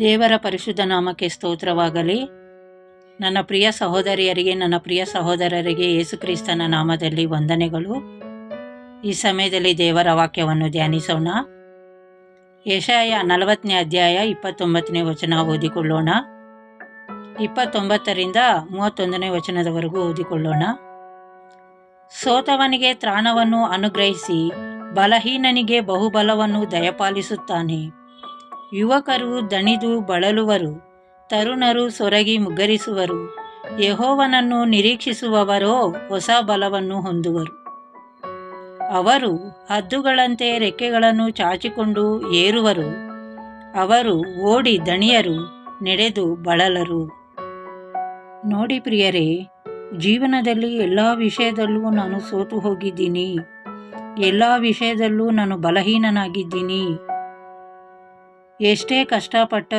ದೇವರ ಪರಿಶುದ್ಧ ನಾಮಕ್ಕೆ ಸ್ತೋತ್ರವಾಗಲಿ. ನನ್ನ ಪ್ರಿಯ ಸಹೋದರಿಯರಿಗೆ, ನನ್ನ ಪ್ರಿಯ ಸಹೋದರರಿಗೆ ಯೇಸುಕ್ರಿಸ್ತನ ನಾಮದಲ್ಲಿ ವಂದನೆಗಳು. ಈ ಸಮಯದಲ್ಲಿ ದೇವರ ವಾಕ್ಯವನ್ನು ಧ್ಯಾನಿಸೋಣ. ಯೆಶಾಯ 40ನೇ ಅಧ್ಯಾಯ 29ನೇ ವಚನ ಓದಿಕೊಳ್ಳೋಣ. 29ರಿಂದ 31ನೇ ವಚನದವರೆಗೂ ಓದಿಕೊಳ್ಳೋಣ. ಸೋತವನಿಗೆ ತ್ರಾಣವನ್ನು ಅನುಗ್ರಹಿಸಿ ಬಲಹೀನನಿಗೆ ಬಹುಬಲವನ್ನು ದಯಪಾಲಿಸುತ್ತಾನೆ. ಯುವಕರು ದಣಿದು ಬಳಲುವರು, ತರುಣರು ಸೊರಗಿ ಮುಗ್ಗರಿಸುವರು. ಯೆಹೋವನನ್ನು ನಿರೀಕ್ಷಿಸುವವರೋ ಹೊಸ ಬಲವನ್ನು ಹೊಂದುವರು. ಅವರು ಹದ್ದುಗಳಂತೆ ರೆಕ್ಕೆಗಳನ್ನು ಚಾಚಿಕೊಂಡು ಏರುವರು. ಅವರು ಓಡಿ ದಣಿಯರು, ನಡೆದು ಬಳಲರು. ನೋಡಿ ಪ್ರಿಯರೇ, ಜೀವನದಲ್ಲಿ ಎಲ್ಲ ವಿಷಯದಲ್ಲೂ ನಾನು ಸೋತು ಹೋಗಿದ್ದೀನಿ. ಎಲ್ಲ ವಿಷಯದಲ್ಲೂ ನಾನು ಬಲಹೀನನಾಗಿದ್ದೀನಿ. ಎಷ್ಟೇ ಕಷ್ಟಪಟ್ಟರೂ